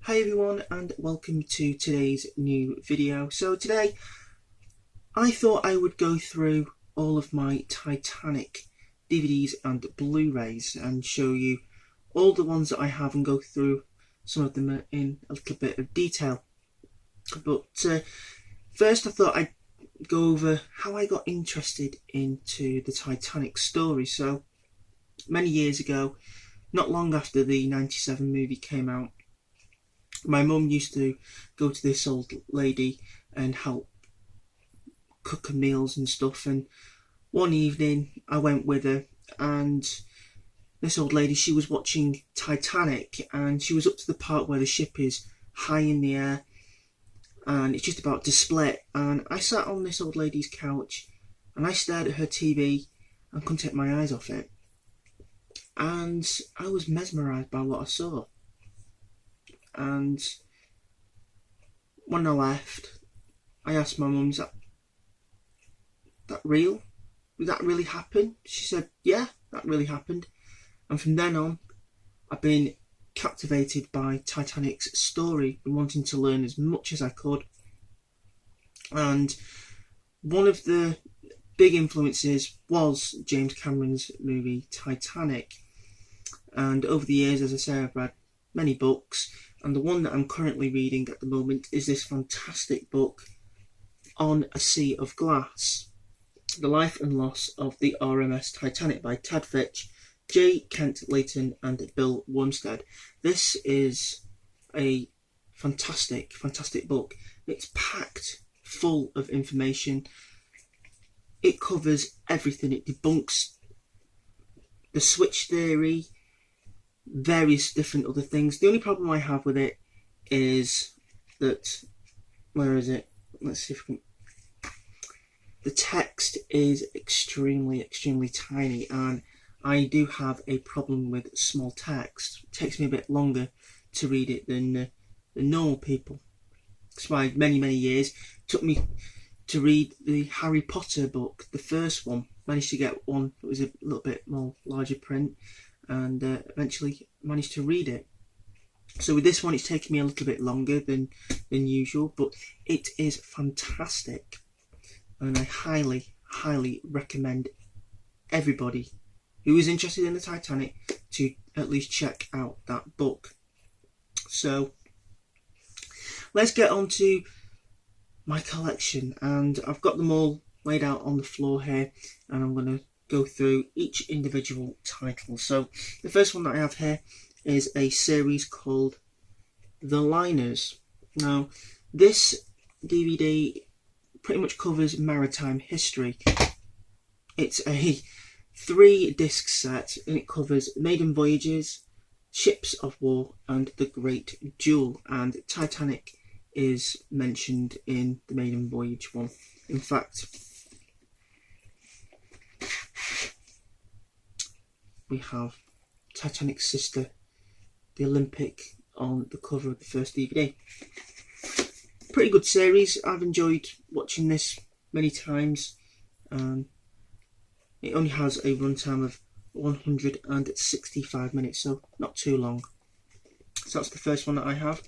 Hi everyone and welcome to today's new video. So today I thought I would go through all of my Titanic DVDs and Blu-rays and show you all the ones that I have and go through some of them in a little bit of detail. But first I thought I'd go over how I got interested into the Titanic story. So many years ago, not long after the 97 movie came out, my mum used to go to this old lady and help cook her meals and stuff, and one evening I went with her, and this old lady, she was watching Titanic, and she was up to the part where the ship is high in the air and it's just about to split, and I sat on this old lady's couch and I stared at her TV and couldn't take my eyes off it, and I was mesmerised by what I saw. And when I left, I asked my mum, is that real? Did that really happen? She said, yeah, that really happened. And from then on, I've been captivated by Titanic's story and wanting to learn as much as I could. And one of the big influences was James Cameron's movie Titanic. And over the years, as I say, I've read many books, and the one that I'm currently reading at the moment is this fantastic book, On a Sea of Glass, The Life and Loss of the RMS Titanic by Tad Fitch, J. Kent Layton and Bill Wormstead. This is a fantastic book. It's packed full of information. It covers everything. It debunks the switch theory, various different other things. The only problem I have with it is that, where is it? Let's see if we can. The text is extremely tiny, and I do have a problem with small text. It takes me a bit longer to read it than normal people. That's why many years it took me to read the Harry Potter book, the first one. Managed to get one that was a little bit more larger print, and eventually managed to read it. So with this one, it's taken me a little bit longer than usual, but it is fantastic, and I highly recommend everybody who is interested in the Titanic to at least check out that book. So let's get on to my collection, and I've got them all laid out on the floor here, and I'm going to go through each individual title. So the first one that I have here is a series called The Liners. Now this DVD pretty much covers maritime history. It's a 3-disc set, and it covers maiden voyages, ships of war, and the Great Duel, and Titanic is mentioned in the maiden voyage one. In fact, we have Titanic's sister, the Olympic, on the cover of the first DVD. Pretty good series. I've enjoyed watching this many times. It only has a runtime of 165 minutes, so not too long. So that's the first one that I have.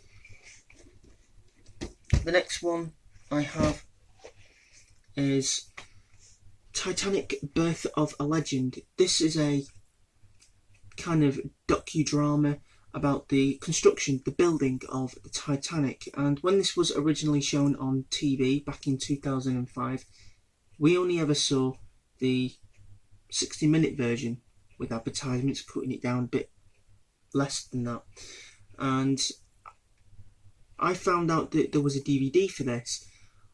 The next one I have is Titanic, Birth of a Legend. This is a kind of docudrama about the construction, the building of the Titanic. And when this was originally shown on TV back in 2005, we only ever saw the 60-minute version with advertisements, cutting it down a bit less than that. And I found out that there was a DVD for this.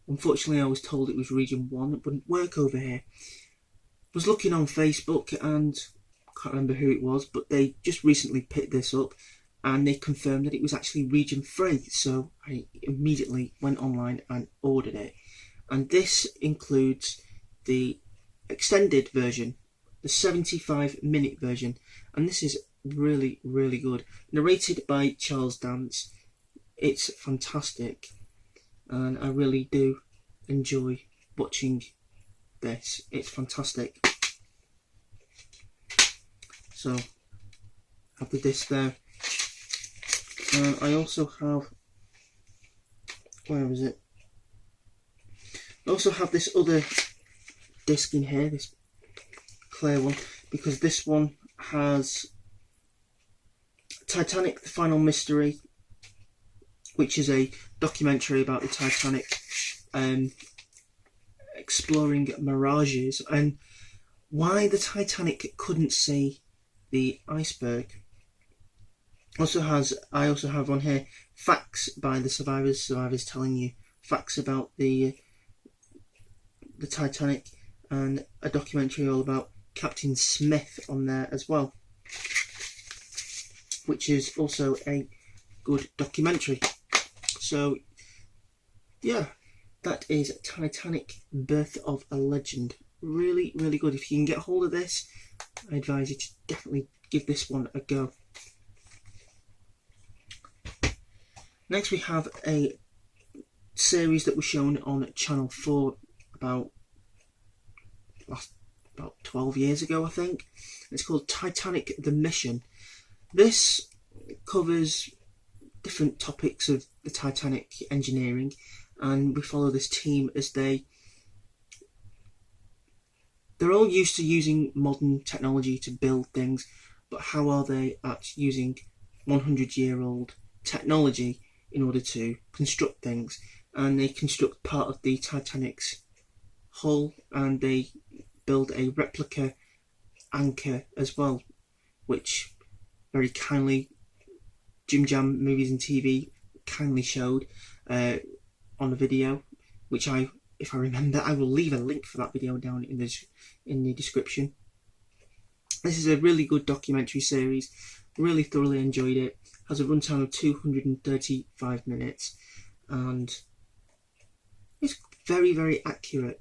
Unfortunately, I was told it was region 1. It wouldn't work over here. I was looking on Facebook, and I can't remember who it was, but they just recently picked this up and they confirmed that it was actually region 3. So I immediately went online and ordered it. And this includes the extended version, the 75-minute version, and this is really good. Narrated by Charles Dance. It's fantastic, and I really do enjoy watching this. It's fantastic. So have the disc there. And I also have, where is it? I also have this other disc in here, this clear one, because this one has Titanic, The Final Mystery, which is a documentary about the Titanic, exploring mirages and why the Titanic couldn't see the iceberg. I also have on here facts by the survivors telling you facts about the Titanic, and a documentary all about Captain Smith on there as well, which is also a good documentary. So yeah, that is Titanic, Birth of a Legend. Really, really good. If you can get hold of this, I advise you to definitely give this one a go. Next we have a series that was shown on Channel 4 about 12 years ago, I think. It's called Titanic, The Mission. This covers different topics of the Titanic engineering, and we follow this team as they're all used to using modern technology to build things, but how are they at using 100-year-old technology in order to construct things? And they construct part of the Titanic's hull, and they build a replica anchor as well, which very kindly Jim Jam Movies and TV kindly showed on a video, which if I remember, I will leave a link for that video down in the description. This is a really good documentary series. Really thoroughly enjoyed it. Has a runtime of 235 minutes, and it's very, very accurate.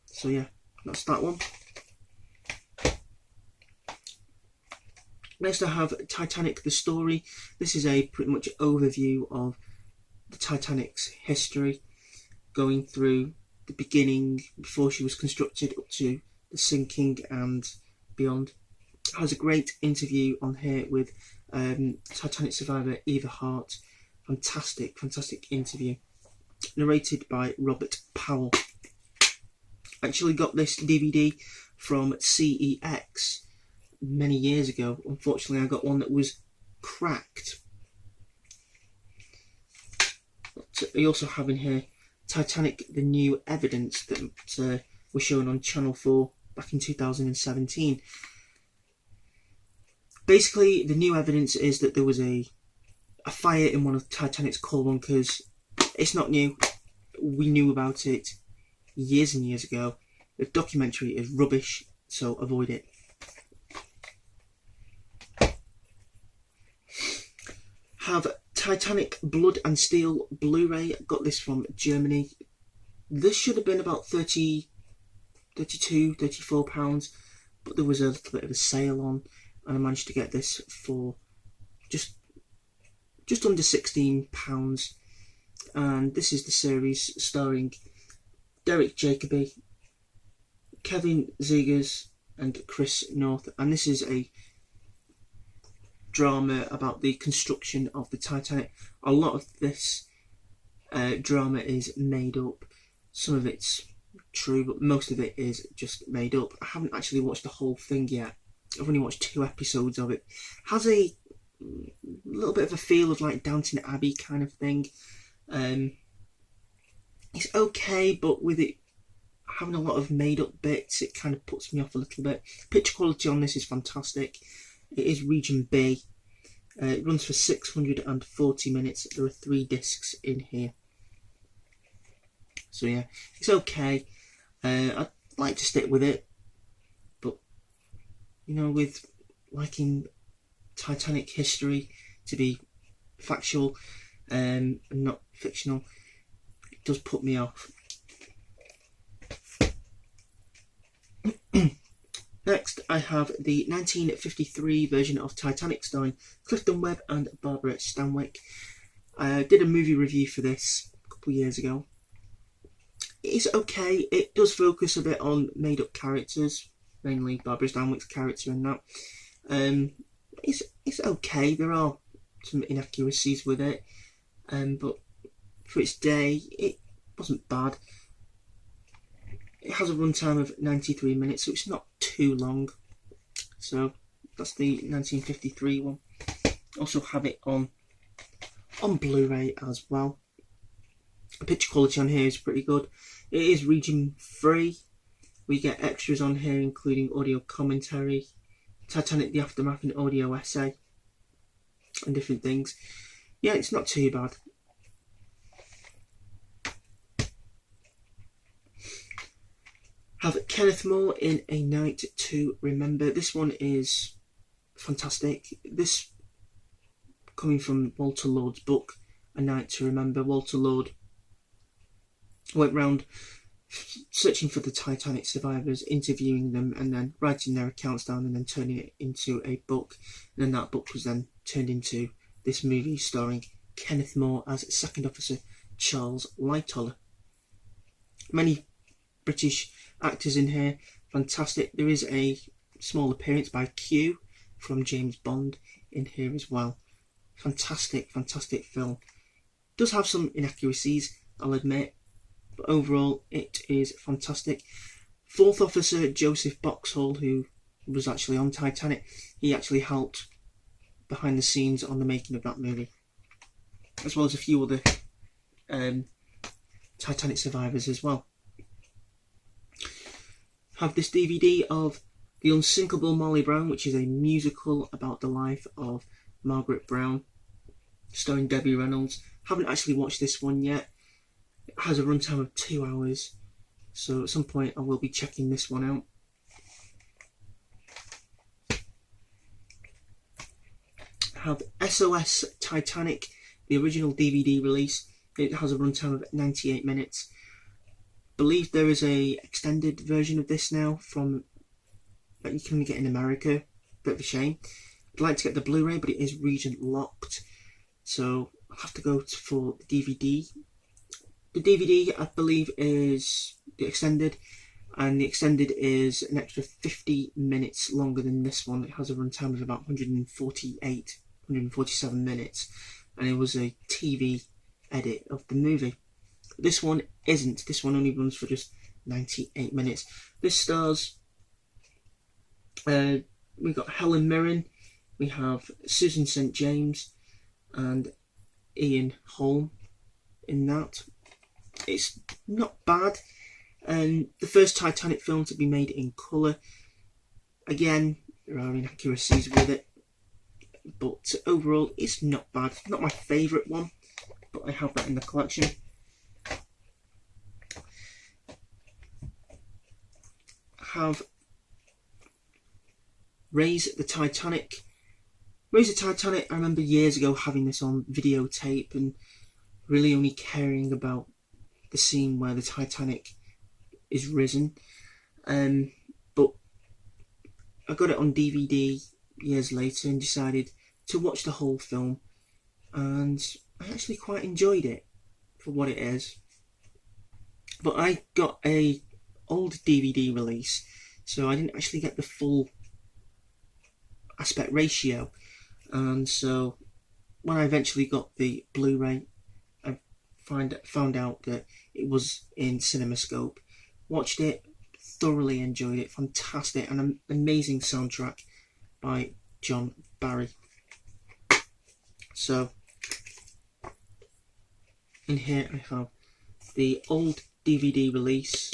So yeah, that's that one. Next I have Titanic, The Story. This is a pretty much overview of the Titanic's history, going through the beginning, before she was constructed, up to the sinking and beyond. It has a great interview on here with Titanic survivor Eva Hart. Fantastic, fantastic interview. Narrated by Robert Powell. Actually got this DVD from CEX many years ago. Unfortunately, I got one that was cracked. But we also have in here Titanic, The New Evidence, that was shown on Channel 4 back in 2017. Basically, the new evidence is that there was a fire in one of Titanic's coal bunkers. It's not new. We knew about it years and years ago. The documentary is rubbish, so avoid it. Have Titanic Blood and Steel Blu-ray. Got this from Germany. This should have been about £32, £34, but there was a little bit of a sale on, and I managed to get this for just under £16. And this is the series starring Derek Jacobi, Kevin Zegers and Chris North, and this is a drama about the construction of the Titanic. A lot of this drama is made up. Some of it's true, but most of it is just made up. I haven't actually watched the whole thing yet. I've only watched 2 episodes of it. Has a little bit of a feel of like Downton Abbey kind of thing. It's okay, but with it having a lot of made up bits, it kind of puts me off a little bit. Picture quality on this is fantastic. It is region B. It runs for 640 minutes. There are 3 discs in here. So yeah, it's okay. I'd like to stick with it, but you know, with liking Titanic history to be factual and not fictional, it does put me off. Next, I have the 1953 version of Titanic starring Clifton Webb and Barbara Stanwyck. I did a movie review for this a couple of years ago. It's okay. It does focus a bit on made-up characters, mainly Barbara Stanwyck's character and that. It's okay. There are some inaccuracies with it, but for its day it wasn't bad. It has a runtime of 93 minutes, so it's not too long. So that's the 1953 one. Also have it on Blu-ray as well. The picture quality on here is pretty good. It is region free. We get extras on here including audio commentary, Titanic the Aftermath and audio essay, and different things. Yeah, it's not too bad. Have Kenneth More in A Night to Remember. This one is fantastic. This coming from Walter Lord's book, A Night to Remember. Walter Lord went round searching for the Titanic survivors, interviewing them, and then writing their accounts down and then turning it into a book. And then that book was then turned into this movie starring Kenneth More as Second Officer Charles Lightoller. Many British actors in here, fantastic. There is a small appearance by Q from James Bond in here as well. Fantastic, fantastic film. Does have some inaccuracies, I'll admit, but overall it is fantastic. Fourth Officer Joseph Boxhall, who was actually on Titanic, he actually helped behind the scenes on the making of that movie, as well as a few other Titanic survivors as well. Have this DVD of The Unsinkable Molly Brown, which is a musical about the life of Margaret Brown, starring Debbie Reynolds. Haven't actually watched this one yet. It has a runtime of 2 hours, so at some point I will be checking this one out. Have SOS Titanic, the original DVD release. It has a runtime of 98 minutes. Believe there is a extended version of this now from that you can only get in America. Bit of a shame. I'd like to get the Blu-ray, but it is region locked, so I'll have to go for the DVD. The DVD, I believe, is the extended, and the extended is an extra 50 minutes longer than this one. It has a runtime of about 147 minutes, and it was a TV edit of the movie. This one isn't. This one only runs for just 98 minutes. This stars, we've got Helen Mirren, we have Susan St. James, and Ian Holm in that. It's not bad. The first Titanic film to be made in colour. Again, there are inaccuracies with it, but overall it's not bad. Not my favourite one, but I have that in the collection. Have Raise the Titanic. Raise the Titanic, I remember years ago having this on videotape and really only caring about the scene where the Titanic is risen. But I got it on DVD years later and decided to watch the whole film, and I actually quite enjoyed it for what it is. But I got a old DVD release, so I didn't actually get the full aspect ratio, and so when I eventually got the Blu-ray, I found out that it was in CinemaScope. Watched it, thoroughly enjoyed it. Fantastic, and an amazing soundtrack by John Barry. So in here I have the old DVD release,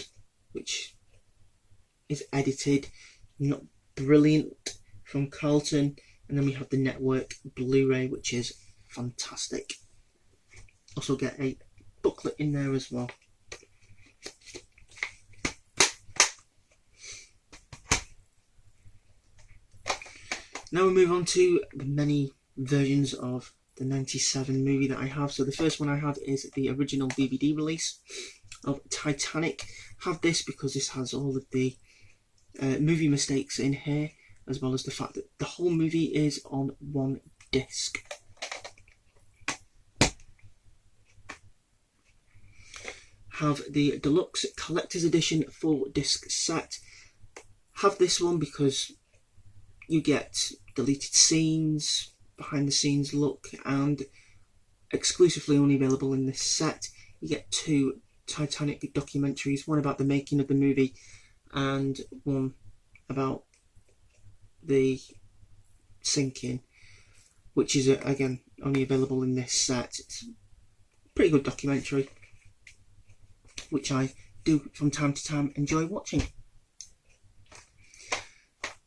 which is edited, not brilliant, from Carlton, and then we have the network Blu-ray, which is fantastic. Also get a booklet in there as well. Now we move on to the many versions of the 97 movie that I have. So the first one I have is the original DVD release of Titanic. I have this because this has all of the movie mistakes in here, as well as the fact that the whole movie is on one disc. Have the deluxe collector's edition 4-disc set. Have this one because you get deleted scenes, behind the scenes look, and exclusively only available in this set, you get 2 Titanic documentaries, one about the making of the movie and one about the sinking, which is again only available in this set. It's a pretty good documentary, which I do from time to time enjoy watching.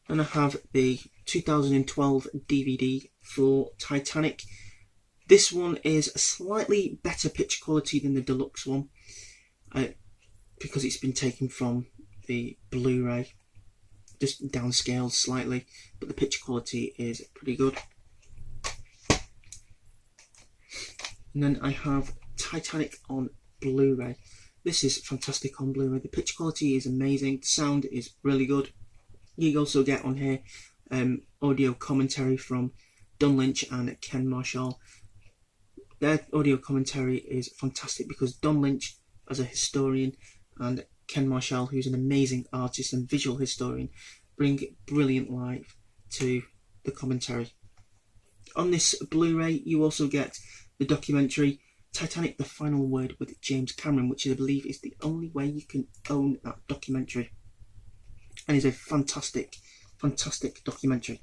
And I have the 2012 DVD for Titanic. This one is a slightly better picture quality than the deluxe one, because it's been taken from the Blu-ray, just downscaled slightly, but the picture quality is pretty good. And then I have Titanic on Blu-ray. This is fantastic on Blu-ray. The picture quality is amazing, the sound is really good. You also get on here audio commentary from Don Lynch and Ken Marshall. Their audio commentary is fantastic because Don Lynch, as a historian, and Ken Marshall, who's an amazing artist and visual historian, bring brilliant light to the commentary. On this Blu-ray, you also get the documentary Titanic: The Final Word with James Cameron, which I believe is the only way you can own that documentary, and is a fantastic, fantastic documentary.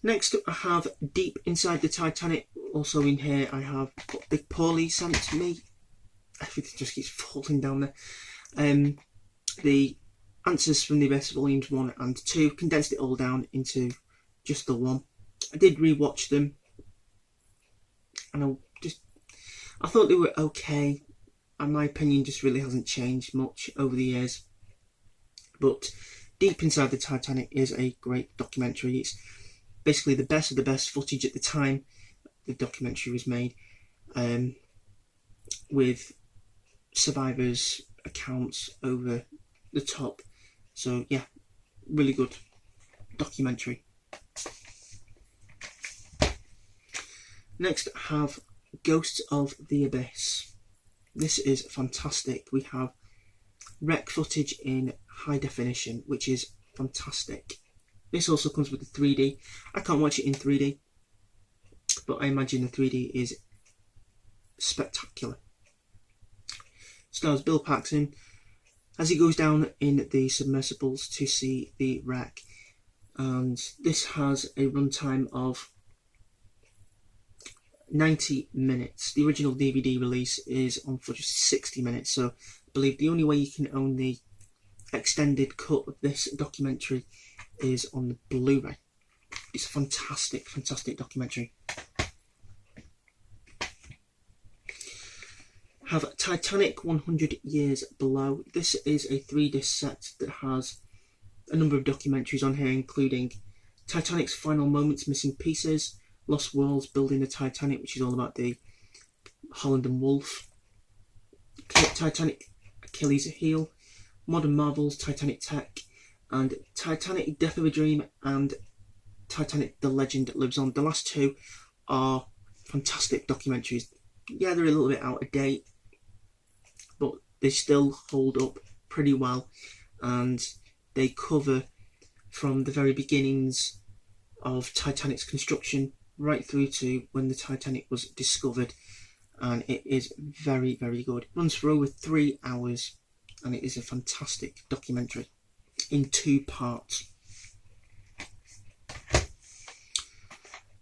Next, I have Deep Inside the Titanic. Also in here, I have what Big Paulie sent to me. Everything just keeps falling down there. The Answers from the Abyss Volumes 1 and 2, condensed it all down into just the one. I did rewatch them, and I thought they were okay, and my opinion just really hasn't changed much over the years. But Deep Inside the Titanic is a great documentary. It's basically the best of the best footage at the time the documentary was made, with survivors' accounts over the top. So yeah, really good documentary. Next, I have Ghosts of the Abyss. This is fantastic. We have wreck footage in high definition, which is fantastic. This also comes with the 3D. I can't watch it in 3D, but I imagine the 3D is spectacular. Stars Bill Paxton as he goes down in the submersibles to see the wreck, and this has a runtime of 90 minutes. The original DVD release is on for just 60 minutes, so I believe the only way you can own the extended cut of this documentary is on the Blu-ray. It's a fantastic, fantastic documentary. Have Titanic 100 Years Below. This is a 3-disc set that has a number of documentaries on here, including Titanic's Final Moments, Missing Pieces, Lost Worlds, Building the Titanic, which is all about the Holland and Wolff, Titanic Achilles Heel, Modern Marvels, Titanic Tech, and Titanic Death of a Dream and Titanic The Legend Lives On. The last two are fantastic documentaries. Yeah, they're a little bit out of date, but they still hold up pretty well, and they cover from the very beginnings of Titanic's construction right through to when the Titanic was discovered, and it is very, very good. It runs for over 3 hours, and it is a fantastic documentary in 2 parts.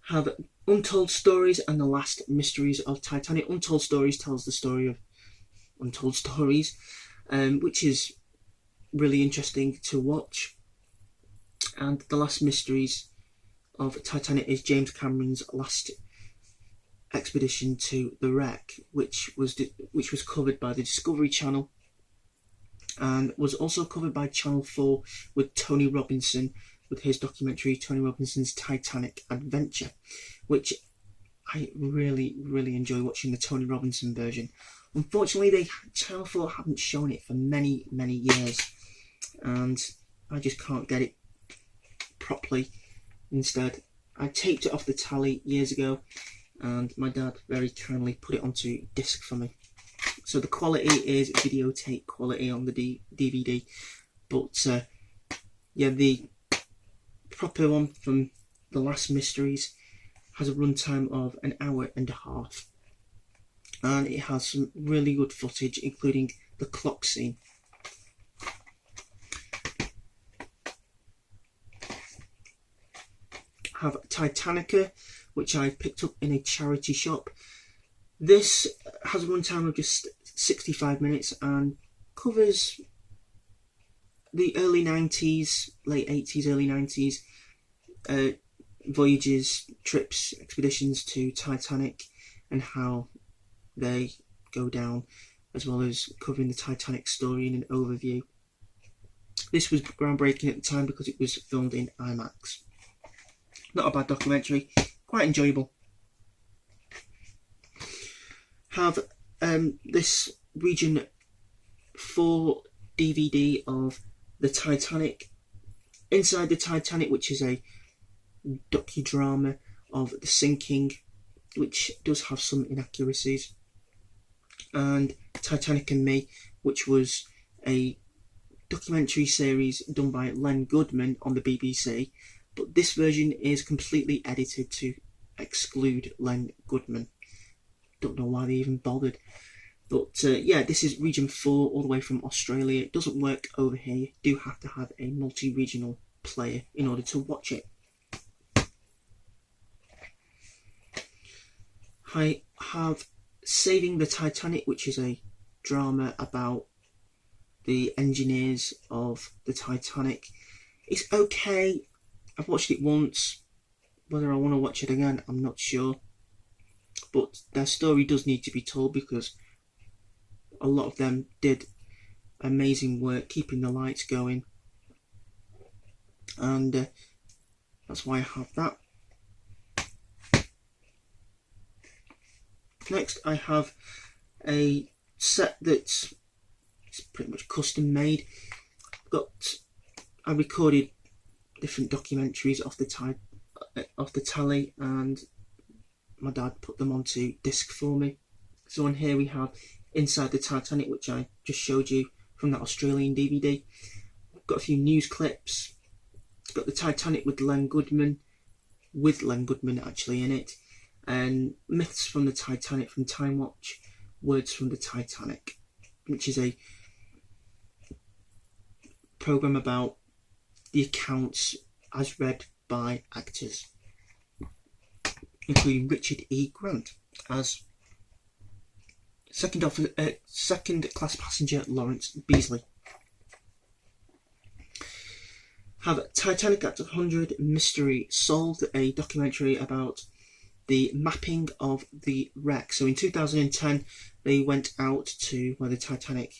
Have Untold Stories and the Last Mysteries of Titanic. Untold Stories tells the story of Untold Stories, which is really interesting to watch. And The Last Mysteries of Titanic is James Cameron's last expedition to the wreck, which was covered by the Discovery Channel, and was also covered by Channel 4 with Tony Robinson, with his documentary Tony Robinson's Titanic Adventure, which I really, really enjoy watching the Tony Robinson version. Unfortunately, Channel 4 haven't shown it for many, many years, and I just can't get it properly. Instead, I taped it off the tally years ago, and my dad very kindly put it onto disc for me. So the quality is videotape quality on the DVD, but yeah, the proper one from the last Mysteries has a runtime of 1.5 hours, and it has some really good footage, including the clock scene. I have Titanica, which I picked up in a charity shop. This has a runtime of just 65 minutes and covers the early 90s, late 80s, early 90s voyages, trips, expeditions to Titanic and how they go down, as well as covering the Titanic story in an overview. This was groundbreaking at the time because it was filmed in IMAX. Not a bad documentary, quite enjoyable. Have this Region 4 DVD of the Titanic, Inside the Titanic, which is a docudrama of the sinking, which does have some inaccuracies, and Titanic and Me, which was a documentary series done by Len Goodman on the BBC, but this version is completely edited to exclude Len Goodman. Don't know why they even bothered. But yeah, this is Region 4 all the way from Australia. It doesn't work over here. You do have to have a multi-regional player in order to watch it. I have Saving the Titanic, which is a drama about the engineers of the Titanic. It's okay. I've watched it once. Whether I want to watch it again, I'm not sure. But their story does need to be told because a lot of them did amazing work keeping the lights going. And that's why I have that. Next, I have a set that's pretty much custom made. I recorded different documentaries off the telly, and my dad put them onto disc for me. So on here we have Inside the Titanic, which I just showed you from that Australian DVD. Got a few news clips. Got the Titanic with Len Goodman actually in it, and Myths from the Titanic from Time Watch, Words from the Titanic, which is a program about the accounts as read by actors, including Richard E. Grant as second class passenger Lawrence Beasley. Have Titanic at 100 Mystery Solved, a documentary about the mapping of the wreck. So in 2010 they went out to where the Titanic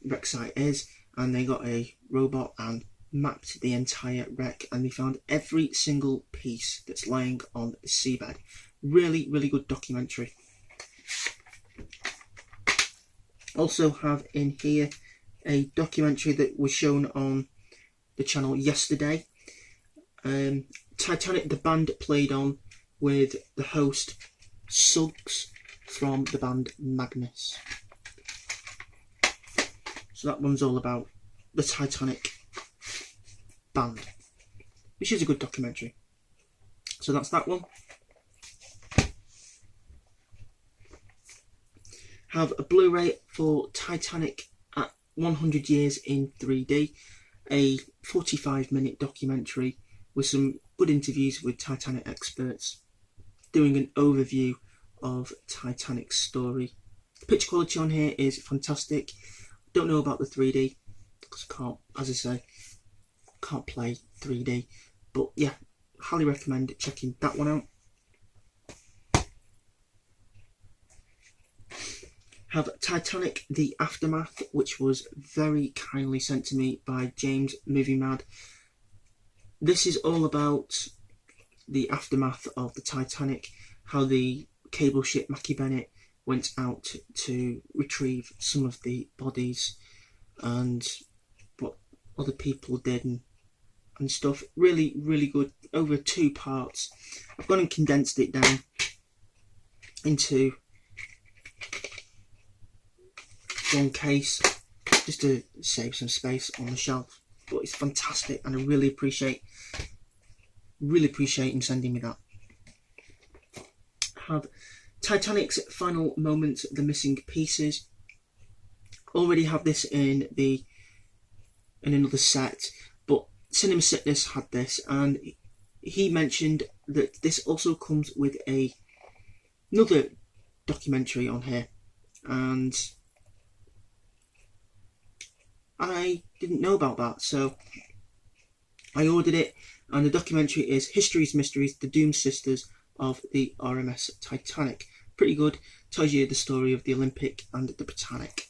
wreck site is, and they got a robot and mapped the entire wreck, and they found every single piece that's lying on the seabed. Really, really good documentary. Also have in here a documentary that was shown on the channel yesterday. Titanic, the band played on with the host Suggs from the band Magnus. So that one's all about the Titanic band, which is a good documentary. So that's that one. Have a Blu-ray for Titanic at 100 Years in 3D, a 45-minute documentary with some good interviews with Titanic experts, doing an overview of Titanic's story. The picture quality on here is fantastic. Don't know about the 3D because I can't, as I say, can't play 3D, but yeah, highly recommend checking that one out. Have Titanic The Aftermath, which was very kindly sent to me by James Movie Mad. This is all about the aftermath of the Titanic, how the cable ship Mackie Bennett went out to retrieve some of the bodies and what other people did and stuff. Really, really good. Over 2 parts. I've gone and condensed it down into one case just to save some space on the shelf, but it's fantastic and I really appreciate Really appreciate him sending me that. Have Titanic's final moments, the missing pieces. Already have this in another set, but Cinema Sickness had this, and he mentioned that this also comes with another documentary on here, and I didn't know about that, so I ordered it. And the documentary is History's Mysteries, The Doomed Sisters of the RMS Titanic. Pretty good. Tells you the story of the Olympic and the Britannic.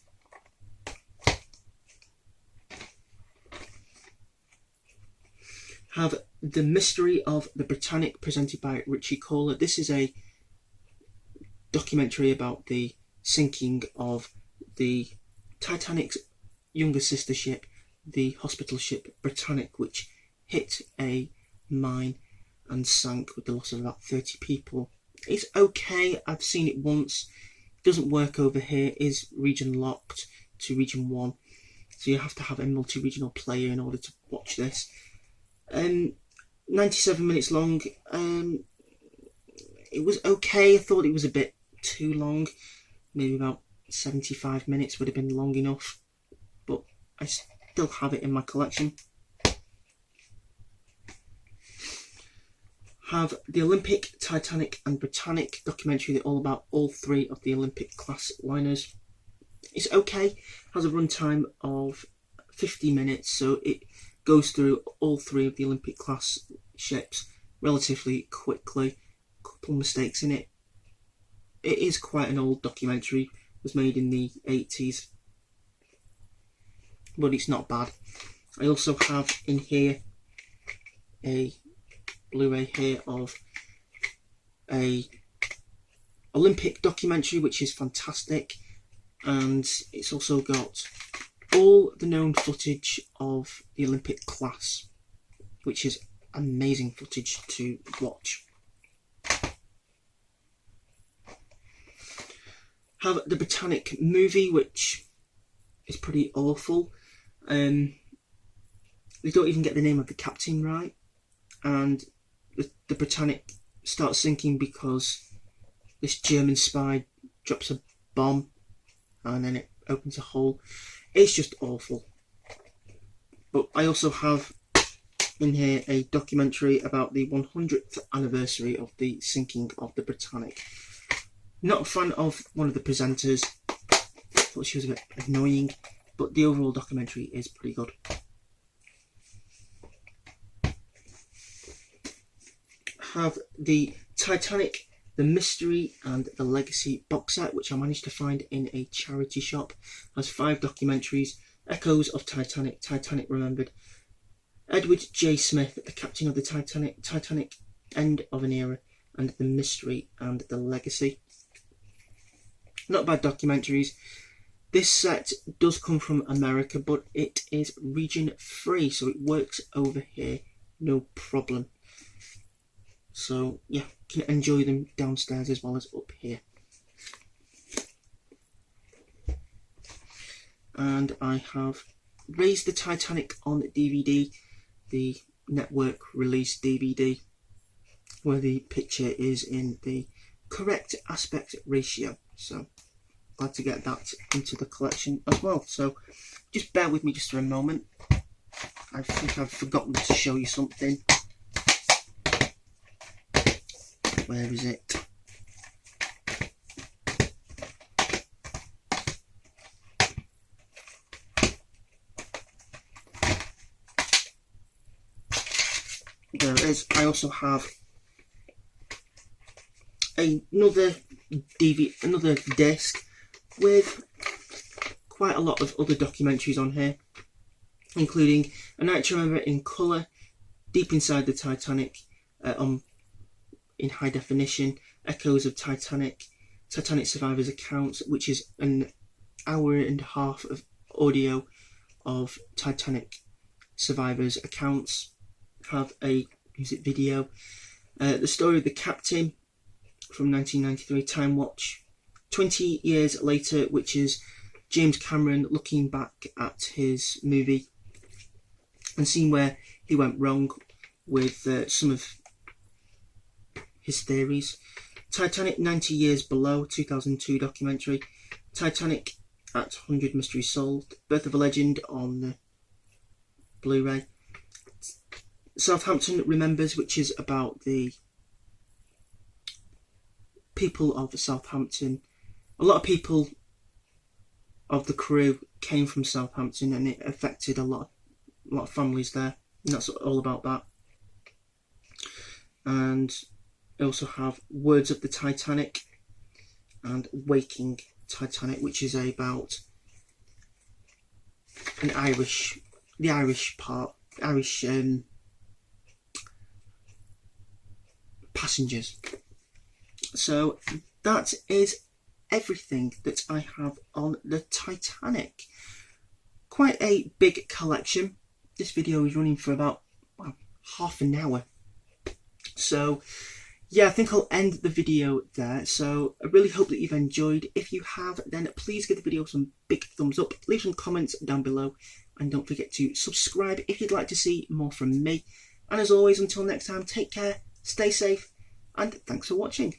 Have The Mystery of the Britannic, presented by Richie Kohler. This is a documentary about the sinking of the Titanic's younger sister ship, the hospital ship Britannic, which hit a mine and sank with the loss of about 30 people. It's okay. I've seen it once. It doesn't work over here. It is region locked to region 1, so you have to have a multi-regional player in order to watch this. 97 minutes long. It was okay. I thought it was a bit too long. Maybe about 75 minutes would have been long enough, but I still have it in my collection. Have the Olympic, Titanic and Britannic documentary. They're all about all 3 of the Olympic class liners. It's okay. Has a runtime of 50 minutes, so it goes through all 3 of the Olympic class ships relatively quickly. A couple mistakes in it. It is quite an old documentary. It was made in the 80s, but it's not bad. I also have in here a Blu-ray here of a Olympic documentary, which is fantastic, and it's also got all the known footage of the Olympic class, which is amazing footage to watch. Have the Britannic movie, which is pretty awful. They don't even get the name of the captain right, and the Britannic starts sinking because this German spy drops a bomb and then it opens a hole. It's just awful. But I also have in here a documentary about the 100th anniversary of the sinking of the Britannic. Not a fan of one of the presenters. Thought she was a bit annoying, but the overall documentary is pretty good. Have the Titanic, the Mystery and the Legacy box set, which I managed to find in a charity shop. Has 5 documentaries: Echoes of Titanic, Titanic Remembered, Edward J. Smith, the Captain of the Titanic, Titanic, End of an Era, and the Mystery and the Legacy. Not bad documentaries. This set does come from America, but it is region free, so it works over here no problem. So yeah, can enjoy them downstairs as well as up here. And I have Raise the Titanic on DVD, the network release DVD, where the picture is in the correct aspect ratio. So glad to get that into the collection as well. So just bear with me just for a moment. I think I've forgotten to show you something. Where is it? There it is. I also have another disc with quite a lot of other documentaries on here, including A Night to Remember in colour, Deep Inside the Titanic in high definition, Echoes of Titanic, Titanic Survivors Accounts, which is an hour and a half of audio of Titanic survivors' accounts. Have a music video, The Story of the Captain from 1993, Time Watch, 20 years later, which is James Cameron looking back at his movie and seeing where he went wrong with some of his theories. Titanic 90 Years Below, 2002 documentary. Titanic at 100 Mysteries Solved. Birth of a Legend on the Blu-ray. Southampton Remembers, which is about the people of Southampton. A lot of people of the crew came from Southampton, and it affected a lot of families there, and that's all about that. And I also have Words of the Titanic and Waking Titanic, which is about the Irish passengers. So that is everything that I have on the Titanic. Quite a big collection. This video is running for about half an hour. So yeah, I think I'll end the video there. So I really hope that you've enjoyed. If you have, then please give the video some big thumbs up. Leave some comments down below. And don't forget to subscribe if you'd like to see more from me. And as always, until next time, take care, stay safe, and thanks for watching.